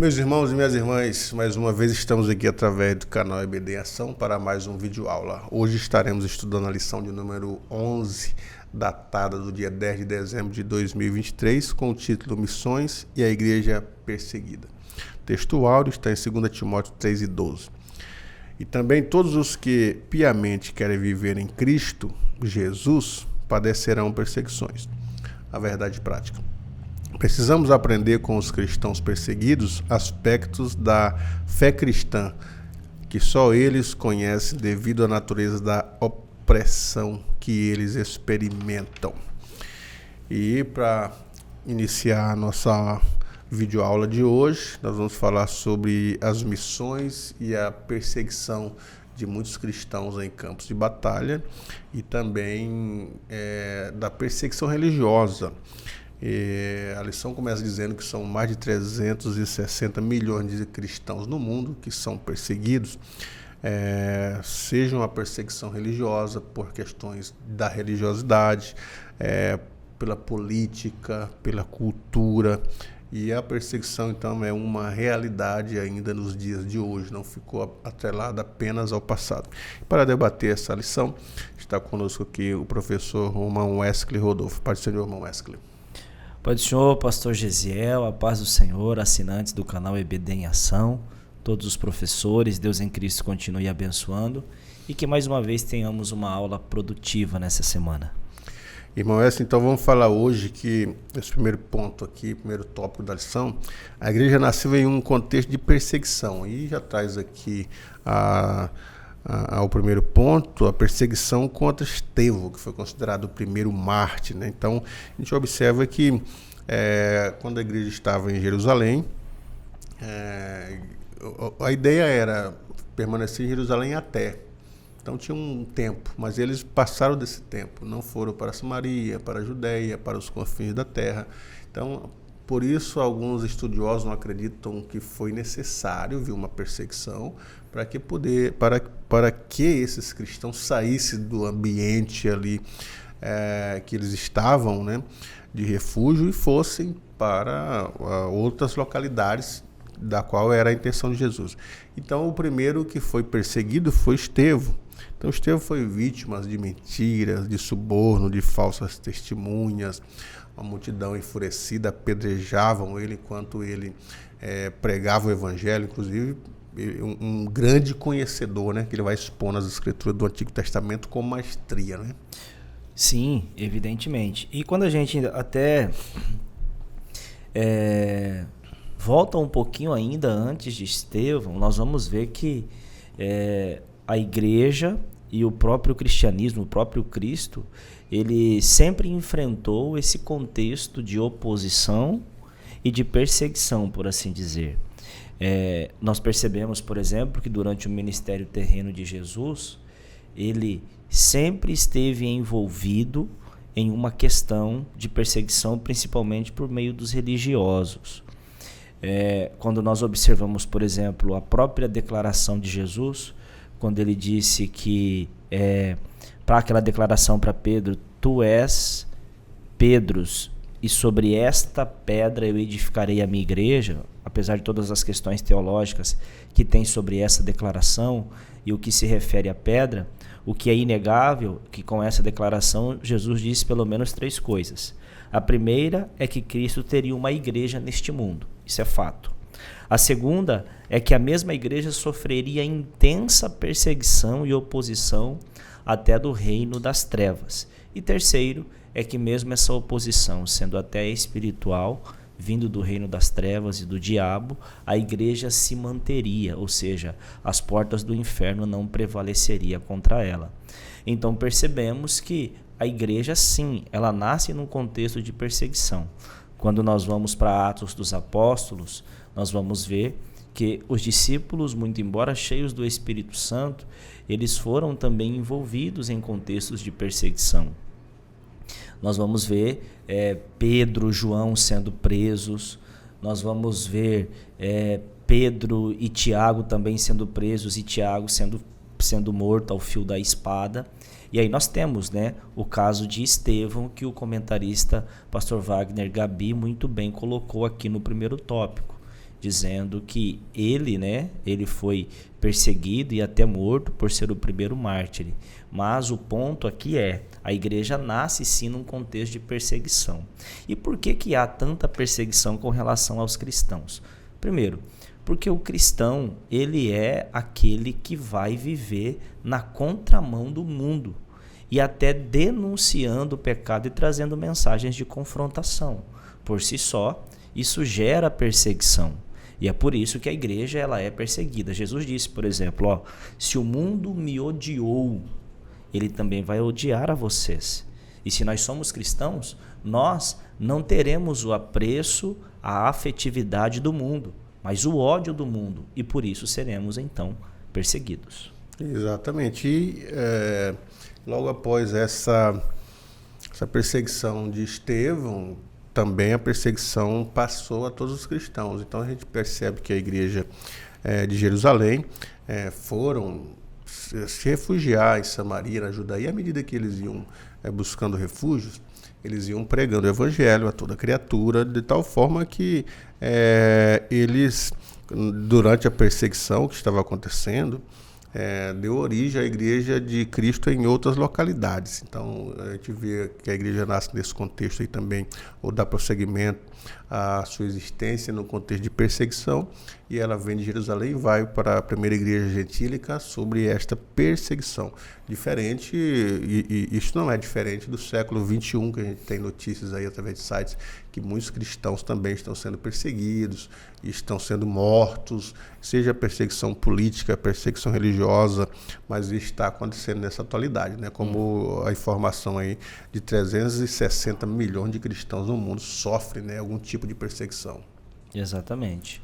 Meus irmãos e minhas irmãs, mais uma vez estamos aqui através do canal EBD em Ação para mais um vídeo aula. Hoje estaremos estudando a lição de número 11, datada do dia 10 de dezembro de 2023, com o título Missões e a Igreja Perseguida. O texto áudio está em 2 Timóteo 3:12. E também todos os que piamente querem viver em Cristo Jesus padecerão perseguições. A verdade prática. Precisamos aprender com os cristãos perseguidos aspectos da fé cristã que só eles conhecem devido à natureza da opressão que eles experimentam. E para iniciar a nossa videoaula de hoje, nós vamos falar sobre as missões e a perseguição de muitos cristãos em campos de batalha e também da perseguição religiosa. A lição começa dizendo que são mais de 360 milhões de cristãos no mundo que são perseguidos, seja uma perseguição religiosa por questões da religiosidade, pela política, pela cultura. E a perseguição, então, é uma realidade ainda nos dias de hoje, não ficou atrelada apenas ao passado. Para debater essa lição, está conosco aqui o professor Romão Wesley Rodolfo. Pai do Senhor, irmão Wesley. Pai do Senhor, pastor Gesiel, a paz do Senhor, assinantes do canal EBD em Ação, todos os professores, Deus em Cristo continue abençoando e que mais uma vez tenhamos uma aula produtiva nessa semana. Irmão Wesley, então vamos falar hoje que esse primeiro ponto aqui, primeiro tópico da lição, a igreja nasceu em um contexto de perseguição e já traz aqui ao primeiro ponto, a perseguição contra Estevão, que foi considerado o primeiro mártir, né? Então, a gente observa que quando a igreja estava em Jerusalém, a ideia era permanecer em Jerusalém até. Então, tinha um tempo, mas eles passaram desse tempo, não foram para Samaria, para a Judéia, para os confins da terra. Então, por isso, alguns estudiosos não acreditam que foi necessário vir uma perseguição para que esses cristãos saíssem do ambiente ali que eles estavam, né, de refúgio, e fossem para outras localidades da qual era a intenção de Jesus. Então, o primeiro que foi perseguido foi Estevão. Então, Estevão foi vítima de mentiras, de suborno, de falsas testemunhas. Uma multidão enfurecida apedrejavam ele enquanto ele pregava o evangelho, inclusive um grande conhecedor, né, que ele vai expor nas escrituras do Antigo Testamento com maestria, né? Sim, evidentemente. E quando a gente até volta um pouquinho ainda antes de Estevão, nós vamos ver que a igreja e o próprio cristianismo, o próprio Cristo, ele sempre enfrentou esse contexto de oposição e de perseguição, por assim dizer. Nós percebemos, por exemplo, que durante o ministério terreno de Jesus, ele sempre esteve envolvido em uma questão de perseguição, principalmente por meio dos religiosos. Quando nós observamos, por exemplo, a própria declaração de Jesus, quando ele disse que, para aquela declaração para Pedro, tu és Pedro, e sobre esta pedra eu edificarei a minha igreja, apesar de todas as questões teológicas que tem sobre essa declaração e o que se refere à pedra, o que é inegável que com essa declaração Jesus disse pelo menos 3 coisas. A primeira é que Cristo teria uma igreja neste mundo, isso é fato. A segunda é que a mesma igreja sofreria intensa perseguição e oposição até do reino das trevas. E terceiro é que mesmo essa oposição, sendo até espiritual, vindo do reino das trevas e do diabo, a igreja se manteria, ou seja, as portas do inferno não prevaleceriam contra ela. Então percebemos que a igreja, sim, ela nasce num contexto de perseguição. Quando nós vamos para Atos dos Apóstolos, nós vamos ver que os discípulos, muito embora cheios do Espírito Santo, eles foram também envolvidos em contextos de perseguição. Nós vamos ver Pedro, João sendo presos, nós vamos ver Pedro e Tiago também sendo presos e Tiago sendo morto ao fio da espada. E aí nós temos, né, o caso de Estevão, que o comentarista pastor Wagner Gabi muito bem colocou aqui no primeiro tópico. dizendo que ele, né, ele foi perseguido e até morto por ser o primeiro mártir. Mas o ponto aqui é, a igreja nasce sim num contexto de perseguição. E por que há tanta perseguição com relação aos cristãos? Primeiro, porque o cristão, ele é aquele que vai viver na contramão do mundo e até denunciando o pecado e trazendo mensagens de confrontação. Por si só, isso gera perseguição. E é por isso que a igreja ela é perseguida. Jesus disse, por exemplo, se o mundo me odiou, ele também vai odiar a vocês. E se nós somos cristãos, nós não teremos o apreço, a afetividade do mundo, mas o ódio do mundo. E por isso seremos, então, perseguidos. Exatamente. E logo após essa perseguição de Estevão, também a perseguição passou a todos os cristãos. Então a gente percebe que a igreja de Jerusalém foram se refugiar em Samaria, na Judaía, e à medida que eles iam buscando refúgios, eles iam pregando o evangelho a toda criatura, de tal forma que eles, durante a perseguição que estava acontecendo, deu origem à igreja de Cristo em outras localidades. Então a gente vê que a igreja nasce nesse contexto aí também, ou dá prosseguimento à sua existência no contexto de perseguição, e ela vem de Jerusalém e vai para a primeira igreja gentílica sobre esta perseguição. Diferente, e isso não é diferente do século XXI, que a gente tem notícias aí através de sites, que muitos cristãos também estão sendo perseguidos, estão sendo mortos, seja perseguição política, perseguição religiosa, mas isso está acontecendo nessa atualidade, né? Como a informação aí de 360 milhões de cristãos no mundo sofrem, né, algum tipo de perseguição. Exatamente.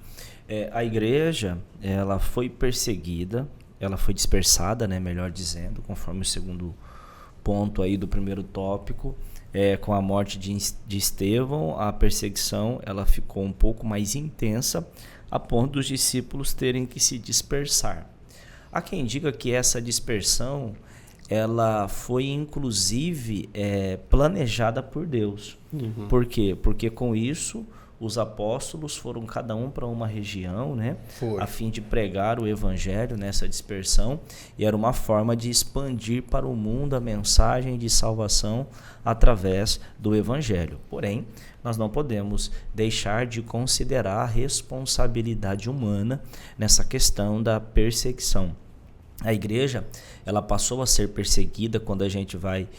A igreja, ela foi perseguida, ela foi dispersada, né, melhor dizendo, conforme o segundo ponto aí do primeiro tópico. Com a morte de Estevão, a perseguição ela ficou um pouco mais intensa, a ponto dos discípulos terem que se dispersar. Há quem diga que essa dispersão ela foi inclusive planejada por Deus. Uhum. Por quê? Porque com isso os apóstolos foram cada um para uma região, né, a fim de pregar o evangelho nessa dispersão, e era uma forma de expandir para o mundo a mensagem de salvação através do evangelho. Porém, nós não podemos deixar de considerar a responsabilidade humana nessa questão da perseguição. A igreja ela passou a ser perseguida quando a gente vai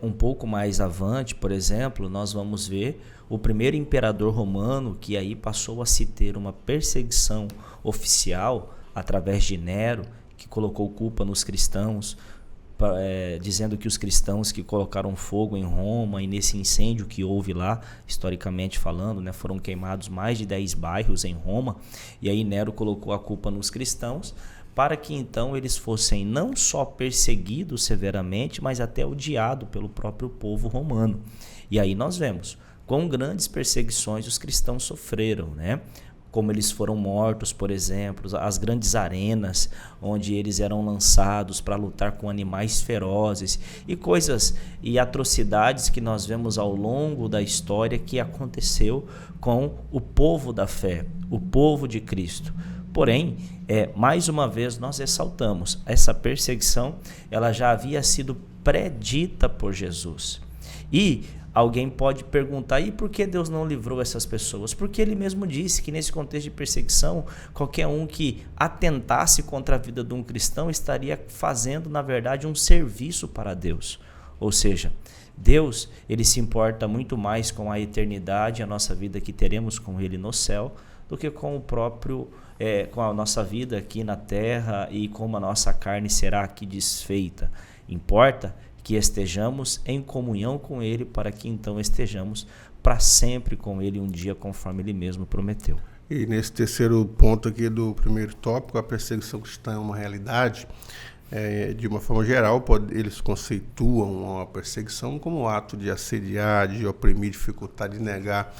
um pouco mais avante. Por exemplo, nós vamos ver o primeiro imperador romano, que aí passou a se ter uma perseguição oficial através de Nero, que colocou culpa nos cristãos, dizendo que os cristãos que colocaram fogo em Roma, e nesse incêndio que houve lá, historicamente falando, né, foram queimados mais de 10 bairros em Roma, e aí Nero colocou a culpa nos cristãos, para que então eles fossem não só perseguidos severamente, mas até odiados pelo próprio povo romano. E aí nós vemos quão grandes perseguições os cristãos sofreram, né? Como eles foram mortos, por exemplo, as grandes arenas onde eles eram lançados para lutar com animais ferozes e coisas e atrocidades que nós vemos ao longo da história que aconteceu com o povo da fé, o povo de Cristo. Porém, mais uma vez nós ressaltamos, essa perseguição ela já havia sido predita por Jesus. E alguém pode perguntar, e por que Deus não livrou essas pessoas? Porque ele mesmo disse que nesse contexto de perseguição, qualquer um que atentasse contra a vida de um cristão estaria fazendo, na verdade, um serviço para Deus. Ou seja, Deus ele se importa muito mais com a eternidade, a nossa vida que teremos com Ele no céu, do que com o próprio com a nossa vida aqui na terra e como a nossa carne será aqui desfeita. Importa que estejamos em comunhão com Ele, para que então estejamos para sempre com Ele um dia, conforme Ele mesmo prometeu. E nesse terceiro ponto aqui do primeiro tópico, a perseguição cristã é uma realidade. De uma forma geral, eles conceituam a perseguição como um ato de assediar, de oprimir, dificultar, de negar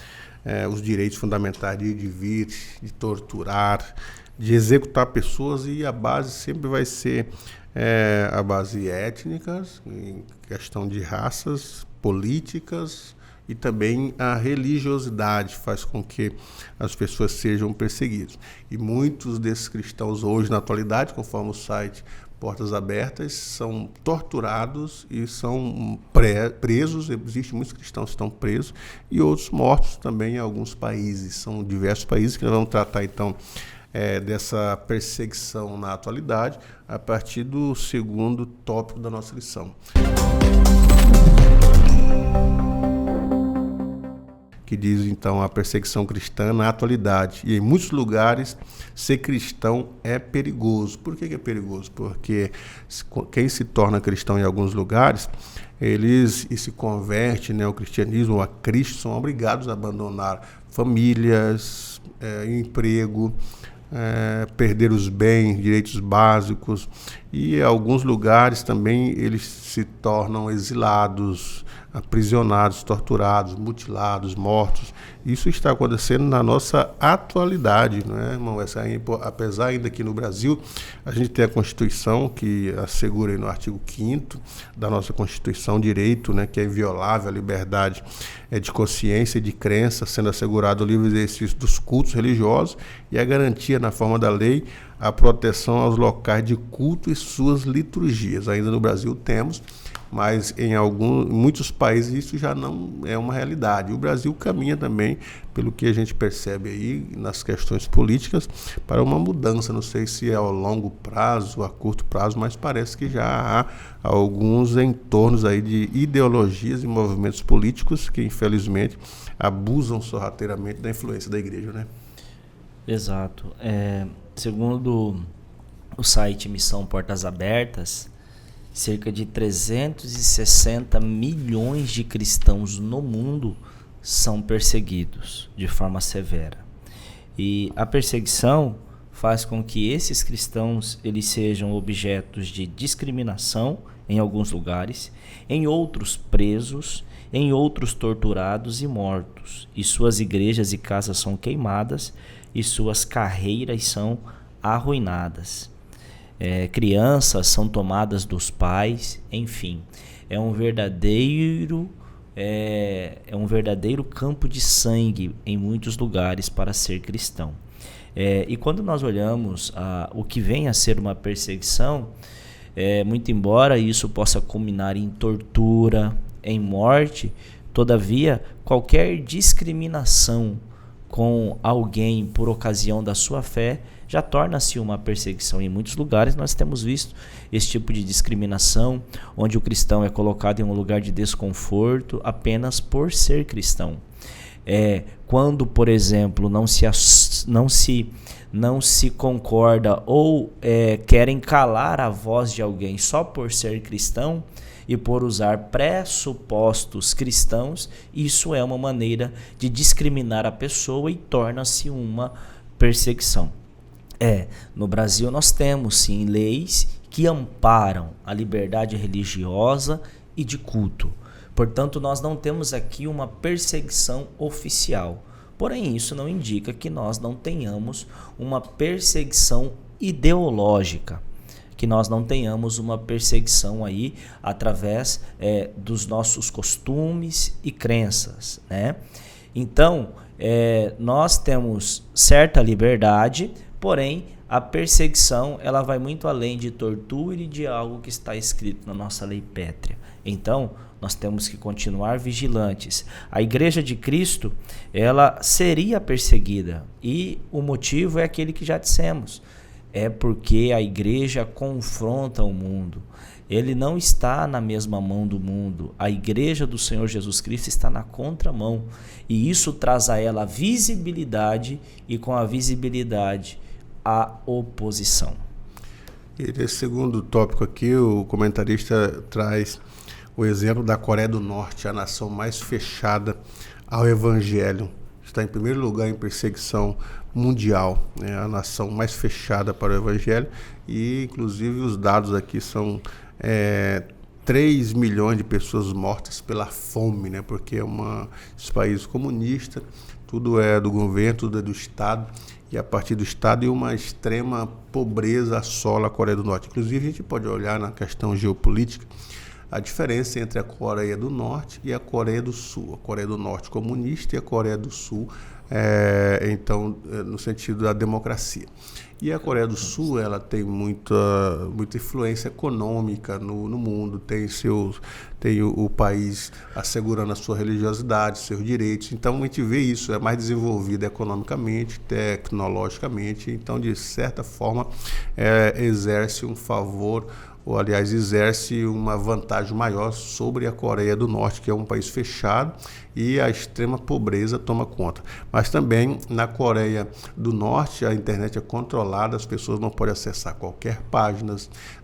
os direitos fundamentais de ir, de vir, de torturar, de executar pessoas, e a base sempre vai ser a base étnica, em questão de raças, políticas e também a religiosidade faz com que as pessoas sejam perseguidas. E muitos desses cristãos hoje, na atualidade, conforme o site Portas Abertas, são torturados e são presos. Existem muitos cristãos que estão presos e outros mortos também em alguns países. São diversos países que nós vamos tratar, então, dessa perseguição na atualidade a partir do segundo tópico da nossa lição, que diz, então, a perseguição cristã na atualidade. E em muitos lugares, ser cristão é perigoso. Por que é perigoso? Porque quem se torna cristão em alguns lugares, eles se converte, né, ao cristianismo, a Cristo, são obrigados a abandonar famílias, emprego, perder os bens, direitos básicos, e em alguns lugares também eles se tornam exilados, aprisionados, torturados, mutilados, mortos. Isso está acontecendo na nossa atualidade, não é, irmão? Apesar ainda que no Brasil a gente tem a Constituição que assegura aí no artigo 5º da nossa Constituição direito, né, que é inviolável a liberdade de consciência e de crença, sendo assegurado o livre exercício dos cultos religiosos e a garantia na forma da lei a proteção aos locais de culto e suas liturgias. Ainda no Brasil temos, mas em muitos países isso já não é uma realidade. O Brasil caminha também, pelo que a gente percebe aí nas questões políticas, para uma mudança. Não sei se é a longo prazo, a curto prazo, mas parece que já há alguns entornos aí de ideologias e movimentos políticos que, infelizmente, abusam sorrateiramente da influência da igreja, né? Exato. Segundo o site Missão Portas Abertas, cerca de 360 milhões de cristãos no mundo são perseguidos de forma severa. E a perseguição faz com que esses cristãos eles sejam objetos de discriminação em alguns lugares, em outros presos, em outros torturados e mortos. E suas igrejas e casas são queimadas e suas carreiras são arruinadas. Crianças são tomadas dos pais, enfim, é um verdadeiro campo de sangue em muitos lugares para ser cristão. E quando nós olhamos o que vem a ser uma perseguição, muito embora isso possa culminar em tortura, em morte, todavia qualquer discriminação com alguém por ocasião da sua fé já torna-se uma perseguição. Em muitos lugares nós temos visto esse tipo de discriminação, onde o cristão é colocado em um lugar de desconforto apenas por ser cristão. Quando, por exemplo, não se concorda ou querem calar a voz de alguém só por ser cristão e por usar pressupostos cristãos, isso é uma maneira de discriminar a pessoa e torna-se uma perseguição. No Brasil nós temos sim leis que amparam a liberdade religiosa e de culto. Portanto, nós não temos aqui uma perseguição oficial. Porém, isso não indica que nós não tenhamos uma perseguição ideológica, que nós não tenhamos uma perseguição aí através dos nossos costumes e crenças, né? Então, nós temos certa liberdade, porém a perseguição ela vai muito além de tortura e de algo que está escrito na nossa lei pétrea. Então, nós temos que continuar vigilantes. A Igreja de Cristo, ela seria perseguida e o motivo é aquele que já dissemos. É porque a igreja confronta o mundo. Ele não está na mesma mão do mundo. A igreja do Senhor Jesus Cristo está na contramão. E isso traz a ela visibilidade e com a visibilidade a oposição. E nesse segundo tópico aqui, o comentarista traz o exemplo da Coreia do Norte, a nação mais fechada ao evangelho. Está em primeiro lugar em perseguição mundial, né? A nação mais fechada para o evangelho, e inclusive os dados aqui são 3 milhões de pessoas mortas pela fome, né? Porque esse país comunista, tudo é do governo, tudo é do Estado, e a partir do Estado e uma extrema pobreza assola a Coreia do Norte. Inclusive a gente pode olhar na questão geopolítica, a diferença entre a Coreia do Norte e a Coreia do Sul. A Coreia do Norte comunista e a Coreia do Sul, no sentido da democracia. E a Coreia do Sul, ela tem muita influência econômica no mundo, tem o país assegurando a sua religiosidade, seus direitos. Então, a gente vê isso, é mais desenvolvido economicamente, tecnologicamente. Então, de certa forma, exerce um favor, ou aliás, exerce uma vantagem maior sobre a Coreia do Norte, que é um país fechado e a extrema pobreza toma conta. Mas também na Coreia do Norte a internet é controlada, as pessoas não podem acessar qualquer página,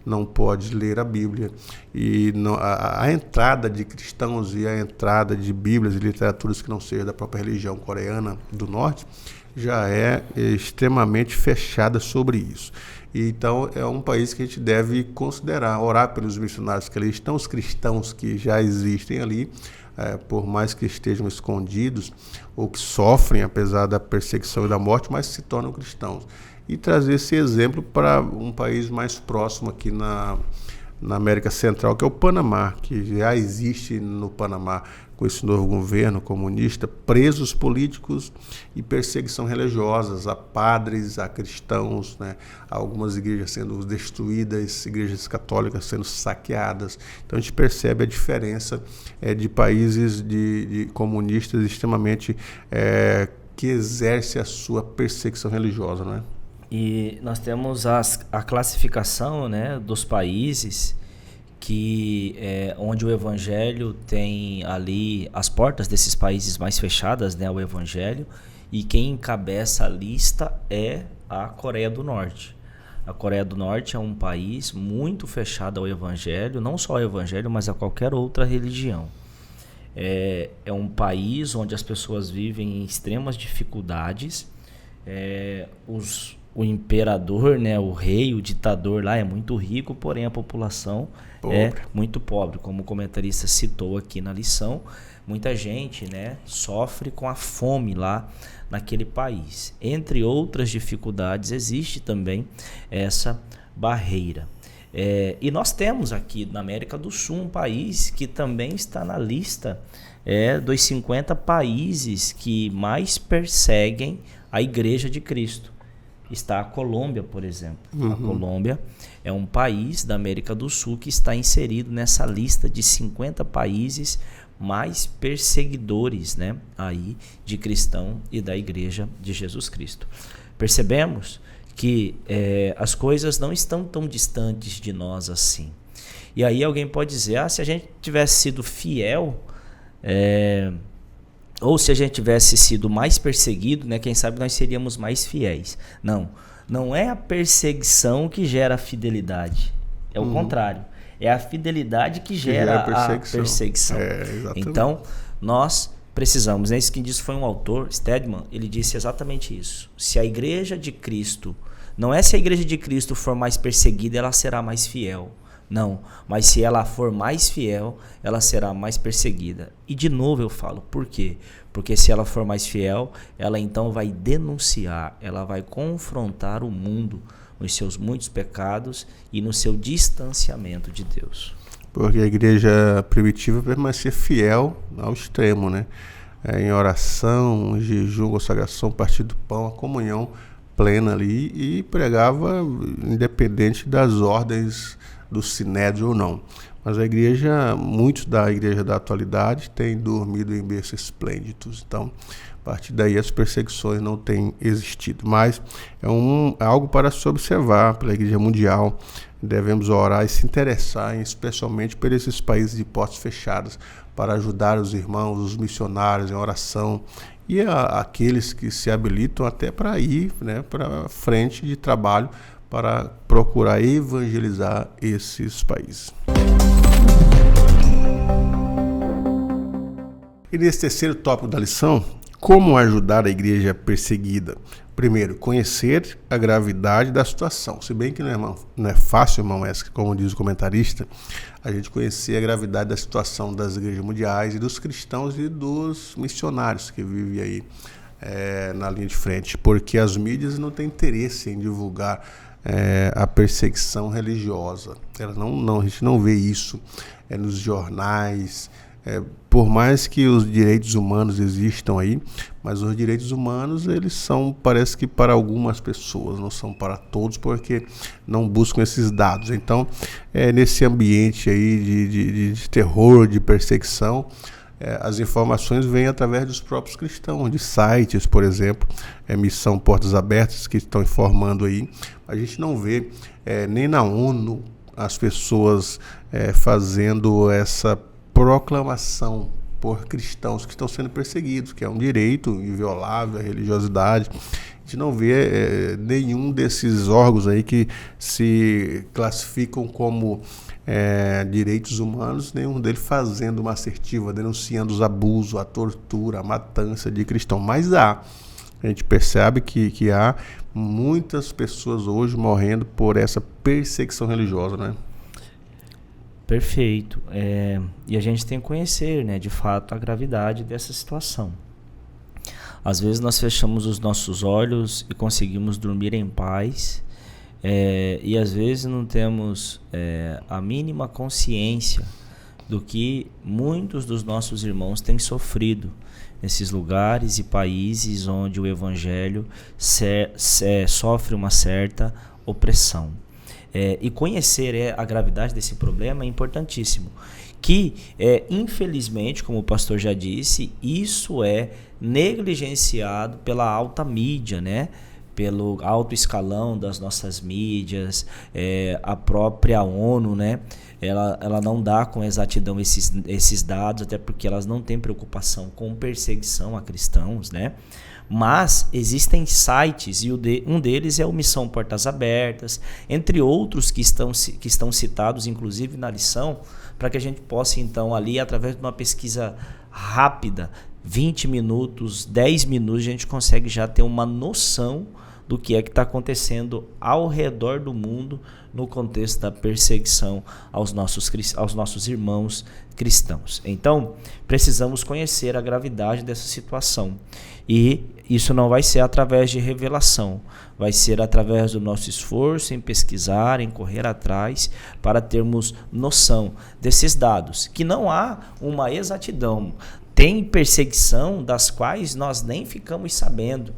não podem ler a Bíblia, e a entrada de cristãos e a entrada de Bíblias e literaturas que não seja da própria religião coreana do Norte já é extremamente fechada sobre isso. Então, é um país que a gente deve considerar, orar pelos missionários que ali estão, os cristãos que já existem ali, por mais que estejam escondidos ou que sofrem, apesar da perseguição e da morte, mas se tornam cristãos. E trazer esse exemplo para um país mais próximo aqui na América Central, que é o Panamá, que já existe no Panamá, com esse novo governo comunista, presos políticos e perseguição religiosas a padres, a cristãos, né? Algumas igrejas sendo destruídas, igrejas católicas sendo saqueadas. Então a gente percebe a diferença de países de comunistas extremamente que exerce a sua perseguição religiosa, né? E nós temos a classificação, né, dos países onde o evangelho tem ali as portas desses países mais fechadas, né, ao evangelho, e quem encabeça a lista é a Coreia do Norte. A Coreia do Norte é um país muito fechado ao evangelho, não só ao evangelho, mas a qualquer outra religião. É um país onde as pessoas vivem em extremas dificuldades. O imperador, né, o rei, o ditador lá é muito rico, porém a população é muito pobre. Como o comentarista citou aqui na lição, muita gente, né, sofre com a fome lá naquele país. Entre outras dificuldades, existe também essa barreira. E nós temos aqui na América do Sul um país que também está na lista dos 50 países que mais perseguem a Igreja de Cristo. Está a Colômbia, por exemplo. A Colômbia é um país da América do Sul que está inserido nessa lista de 50 países mais perseguidores, né, aí, de cristão e da Igreja de Jesus Cristo. Percebemos que as coisas não estão tão distantes de nós assim. E aí alguém pode dizer, se a gente tivesse sido fiel, ou se a gente tivesse sido mais perseguido, né, quem sabe nós seríamos mais fiéis. Não é a perseguição que gera a fidelidade. É o contrário. É a fidelidade que gera a perseguição. Então, nós precisamos. Isso que disse foi um autor, Stedman, ele disse exatamente isso. Se a Igreja de Cristo, não é se a Igreja de Cristo for mais perseguida, ela será mais fiel. Não, mas se ela for mais fiel, ela será mais perseguida. E de novo eu falo, por quê? Porque se ela for mais fiel, ela então vai denunciar, ela vai confrontar o mundo nos seus muitos pecados e no seu distanciamento de Deus. Porque a igreja primitiva permanecia fiel ao extremo, né? Em oração, em jejum, consagração, partir do pão, a comunhão plena ali, e pregava independente das ordens do sinédrio ou não. Mas a igreja, muitos da igreja da atualidade têm dormido em berços esplêndidos. Então, a partir daí as perseguições não têm existido. Mas é algo para se observar pela igreja mundial. Devemos orar e se interessar, especialmente por esses países de portas fechadas, para ajudar os irmãos, os missionários em oração e aqueles que se habilitam até para ir, né, para frente de trabalho, para procurar evangelizar esses países. E nesse terceiro tópico da lição, como ajudar a igreja perseguida? Primeiro, conhecer a gravidade da situação. Se bem que não é fácil, irmão, como diz o comentarista, a gente conhecer a gravidade da situação das igrejas mundiais e dos cristãos e dos missionários que vivem aí na linha de frente, porque as mídias não têm interesse em divulgar a perseguição religiosa. A gente não vê isso nos jornais. Por mais que os direitos humanos existam aí, mas os direitos humanos, eles são, parece que para algumas pessoas, não são para todos, porque não buscam esses dados. Então, nesse ambiente aí de terror, de perseguição, as informações vêm através dos próprios cristãos, de sites, por exemplo, Missão Portas Abertas, que estão informando aí. A gente não vê nem na ONU as pessoas fazendo essa proclamação por cristãos que estão sendo perseguidos, que é um direito inviolável à religiosidade. A gente não vê nenhum desses órgãos aí que se classificam como direitos humanos, nenhum deles fazendo uma assertiva, denunciando os abusos, a tortura, a matança de cristãos. Mas a gente percebe que há muitas pessoas hoje morrendo por essa perseguição religiosa, né? Perfeito. E a gente tem que conhecer, né, de fato, a gravidade dessa situação. Às vezes nós fechamos os nossos olhos e conseguimos dormir em paz, e às vezes não temos a mínima consciência do que muitos dos nossos irmãos têm sofrido nesses lugares e países onde o Evangelho sofre uma certa opressão. E conhecer a gravidade desse problema é importantíssimo. Que, infelizmente, como o pastor já disse, isso é negligenciado pela alta mídia, né? Pelo alto escalão das nossas mídias, a própria ONU, né? Ela não dá com exatidão esses dados, até porque elas não têm preocupação com perseguição a cristãos, né? Mas existem sites, e um deles é o Missão Portas Abertas, entre outros que estão citados, inclusive na lição, para que a gente possa, então, ali, através de uma pesquisa rápida, 20 minutos, 10 minutos, a gente consegue já ter uma noção do que é que está acontecendo ao redor do mundo no contexto da perseguição aos nossos irmãos cristãos. Então, precisamos conhecer a gravidade dessa situação. E isso não vai ser através de revelação, vai ser através do nosso esforço em pesquisar, em correr atrás, para termos noção desses dados, que não há uma exatidão. Tem perseguição das quais nós nem ficamos sabendo.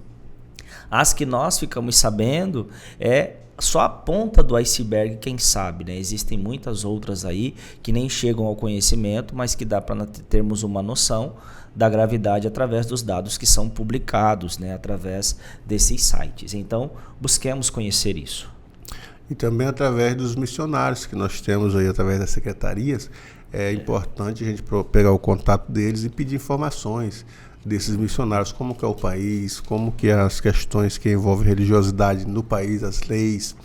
As que nós ficamos sabendo é só a ponta do iceberg, quem sabe, né? Existem muitas outras aí que nem chegam ao conhecimento, mas que dá para termos uma noção da gravidade através dos dados que são publicados, né? Através desses sites. Então, busquemos conhecer isso. E também através dos missionários que nós temos aí, através das secretarias. É importante a gente pegar o contato deles e pedir informações desses missionários, como que é o país, como que as questões que envolvem religiosidade no país, as leis,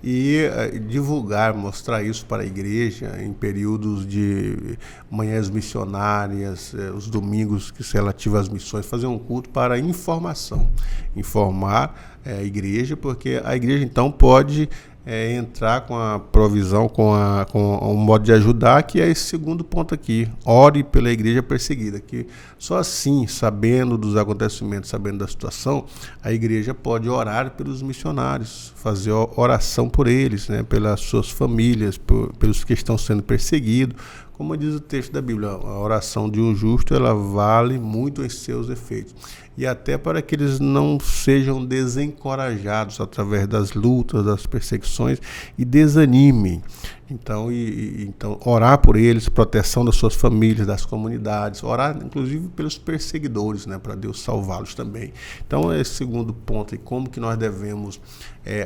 e divulgar, mostrar isso para a igreja em períodos de manhãs missionárias, os domingos que se relativa às missões, fazer um culto para informação, informar a igreja, porque a igreja então pode entrar com a provisão, com um modo de ajudar, que é esse segundo ponto aqui. Ore pela igreja perseguida, que só assim, sabendo dos acontecimentos, sabendo da situação, a igreja pode orar pelos missionários, fazer oração por eles, né, pelas suas famílias, pelos que estão sendo perseguidos. Como diz o texto da Bíblia, a oração de um justo, ela vale muito em seus efeitos. E até para que eles não sejam desencorajados através das lutas, das perseguições e desanimem. Então, então, orar por eles, proteção das suas famílias, das comunidades, orar inclusive pelos perseguidores, né, para Deus salvá-los também. Então, esse segundo ponto, e como que nós devemos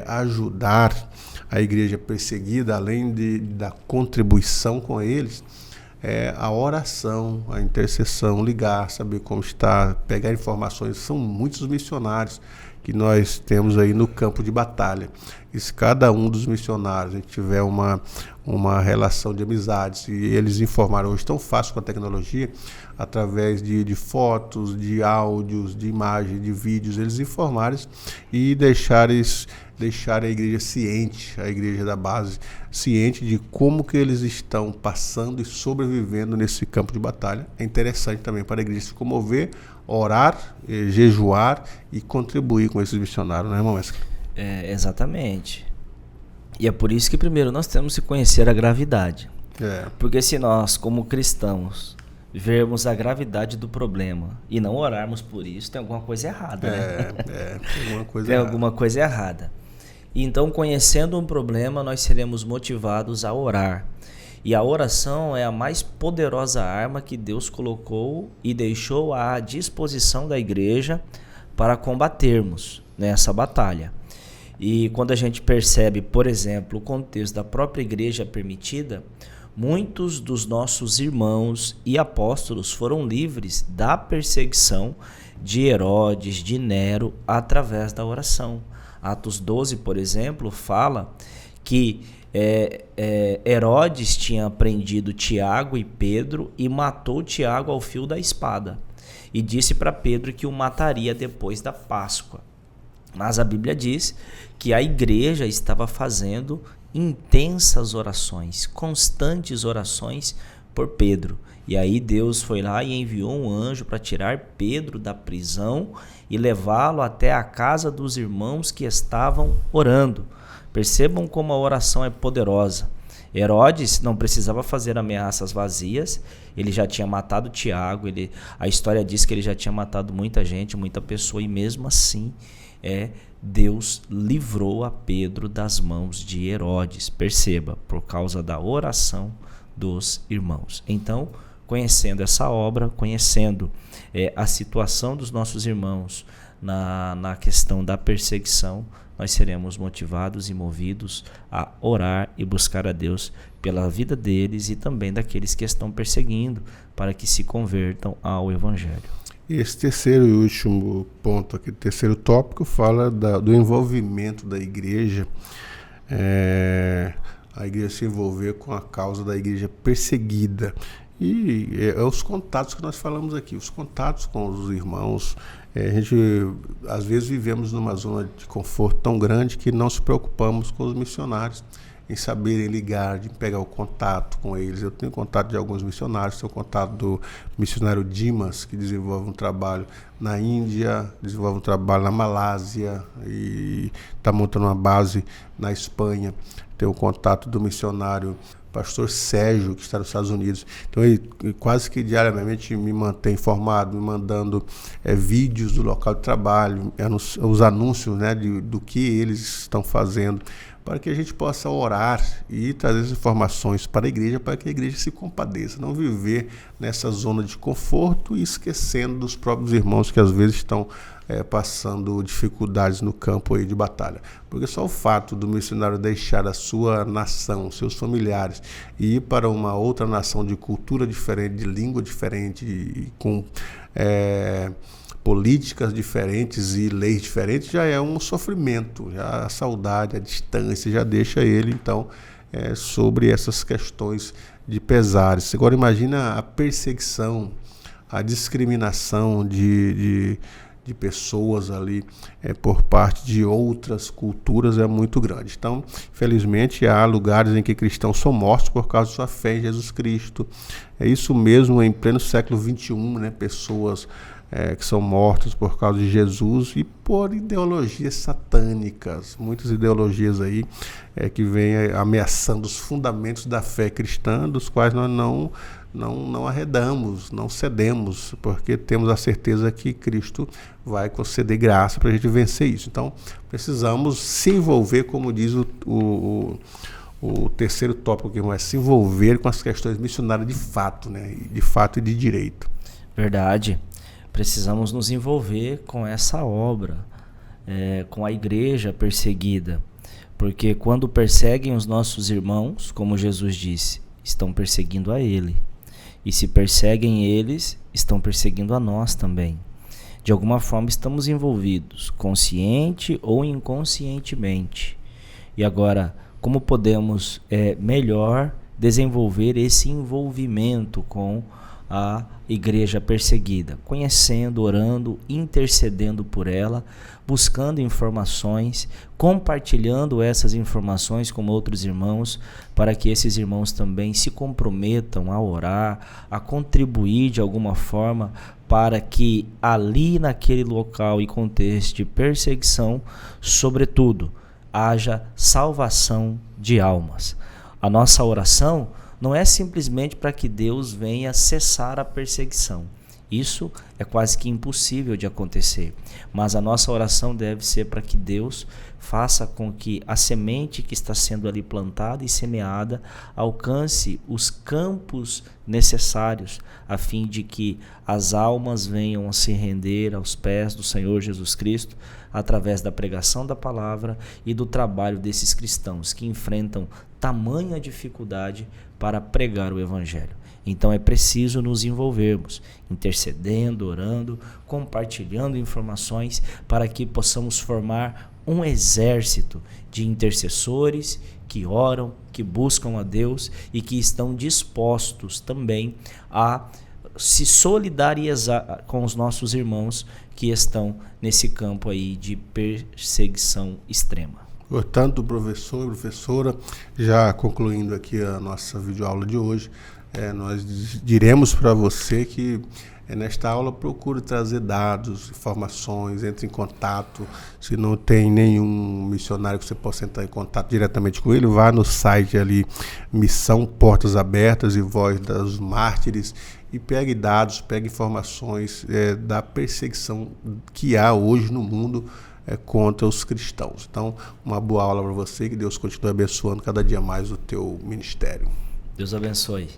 ajudar a igreja perseguida, além da contribuição com eles, a oração, a intercessão, ligar, saber como está, pegar informações. São muitos missionários que nós temos aí no campo de batalha. E se cada um dos missionários a gente tiver uma relação de amizades, e eles informaram hoje tão fácil com a tecnologia, através de fotos, de áudios, de imagens, de vídeos, eles informarem e deixar a igreja ciente, a igreja da base, ciente de como que eles estão passando e sobrevivendo nesse campo de batalha. É interessante também para a igreja se comover, orar, jejuar e contribuir com esses missionários, né, irmão Wesley? Exatamente. E é por isso que primeiro nós temos que conhecer a gravidade. É. Porque se nós, como cristãos, vermos a gravidade do problema e não orarmos por isso, tem alguma coisa errada, né? Tem alguma coisa Tem errada. alguma coisa errada. Então, conhecendo um problema, nós seremos motivados a orar. E a oração é a mais poderosa arma que Deus colocou e deixou à disposição da igreja para combatermos nessa batalha. E quando a gente percebe, por exemplo, o contexto da própria igreja permitida, muitos dos nossos irmãos e apóstolos foram livres da perseguição de Herodes, de Nero, através da oração. Atos 12, por exemplo, fala que Herodes tinha prendido Tiago e Pedro e matou Tiago ao fio da espada. E disse para Pedro que o mataria depois da Páscoa. Mas a Bíblia diz que a igreja estava fazendo intensas orações, constantes orações por Pedro. E aí Deus foi lá e enviou um anjo para tirar Pedro da prisão e levá-lo até a casa dos irmãos que estavam orando. Percebam como a oração é poderosa. Herodes não precisava fazer ameaças vazias, ele já tinha matado Tiago, a história diz que ele já tinha matado muita gente, muita pessoa, e mesmo assim Deus livrou a Pedro das mãos de Herodes. Perceba, por causa da oração dos irmãos. Então, conhecendo essa obra, conhecendo a situação dos nossos irmãos na questão da perseguição, nós seremos motivados e movidos a orar e buscar a Deus pela vida deles e também daqueles que estão perseguindo, para que se convertam ao Evangelho. Esse terceiro e último ponto aqui, terceiro tópico, fala do envolvimento da igreja, a igreja se envolver com a causa da igreja perseguida. E os contatos que nós falamos aqui, os contatos com os irmãos. A gente, às vezes, vivemos numa zona de conforto tão grande que não se preocupamos com os missionários, em saberem ligar, de pegar o contato com eles. Eu tenho contato de alguns missionários, tenho contato do missionário Dimas, que desenvolve um trabalho na Índia, desenvolve um trabalho na Malásia e está montando uma base na Espanha. Tenho contato do missionário pastor Sérgio, que está nos Estados Unidos. Então ele quase que diariamente me mantém informado, me mandando vídeos do local de trabalho, os anúncios, né, do que eles estão fazendo, para que a gente possa orar e trazer as informações para a igreja, para que a igreja se compadeça, não viver nessa zona de conforto e esquecendo dos próprios irmãos que às vezes estão passando dificuldades no campo aí de batalha. Porque só o fato do missionário deixar a sua nação, seus familiares, e ir para uma outra nação de cultura diferente, de língua diferente, com políticas diferentes e leis diferentes, já é um sofrimento. Já a saudade, a distância já deixa ele, então, sobre essas questões de pesares. Agora imagina a perseguição, a discriminação de pessoas ali por parte de outras culturas é muito grande. Então, infelizmente, há lugares em que cristãos são mortos por causa de sua fé em Jesus Cristo. É isso mesmo em pleno século XXI, né? Pessoas que são mortas por causa de Jesus e por ideologias satânicas, muitas ideologias aí que vêm ameaçando os fundamentos da fé cristã, dos quais nós não arredamos, não cedemos, porque temos a certeza que Cristo vai conceder graça para a gente vencer isso. Então, precisamos se envolver, como diz o terceiro tópico que é se envolver com as questões missionárias de fato, né? De fato e de direito. Verdade. Precisamos nos envolver com essa obra, com a igreja perseguida, porque quando perseguem os nossos irmãos, como Jesus disse, estão perseguindo a Ele. E se perseguem eles, estão perseguindo a nós também. De alguma forma estamos envolvidos, consciente ou inconscientemente. E agora, como podemos melhor desenvolver esse envolvimento com a igreja perseguida? Conhecendo, orando, intercedendo por ela, buscando informações, compartilhando essas informações com outros irmãos, para que esses irmãos também se comprometam a orar, a contribuir de alguma forma, para que ali naquele local e contexto de perseguição, sobretudo, haja salvação de almas. A nossa oração não é simplesmente para que Deus venha cessar a perseguição. Isso é quase que impossível de acontecer, mas a nossa oração deve ser para que Deus faça com que a semente que está sendo ali plantada e semeada alcance os campos necessários, a fim de que as almas venham a se render aos pés do Senhor Jesus Cristo, através da pregação da palavra e do trabalho desses cristãos que enfrentam tamanha dificuldade para pregar o Evangelho. Então é preciso nos envolvermos, intercedendo, orando, compartilhando informações para que possamos formar um exército de intercessores que oram, que buscam a Deus e que estão dispostos também a se solidarizar com os nossos irmãos que estão nesse campo aí de perseguição extrema. Portanto, professor e professora, já concluindo aqui a nossa videoaula de hoje, nós diremos para você que nesta aula procure trazer dados, informações, entre em contato. Se não tem nenhum missionário que você possa entrar em contato diretamente com ele, vá no site ali, Missão Portas Abertas e Voz dos Mártires, e pegue dados, pegue informações da perseguição que há hoje no mundo contra os cristãos. Então, uma boa aula para você, que Deus continue abençoando cada dia mais o teu ministério. Deus abençoe.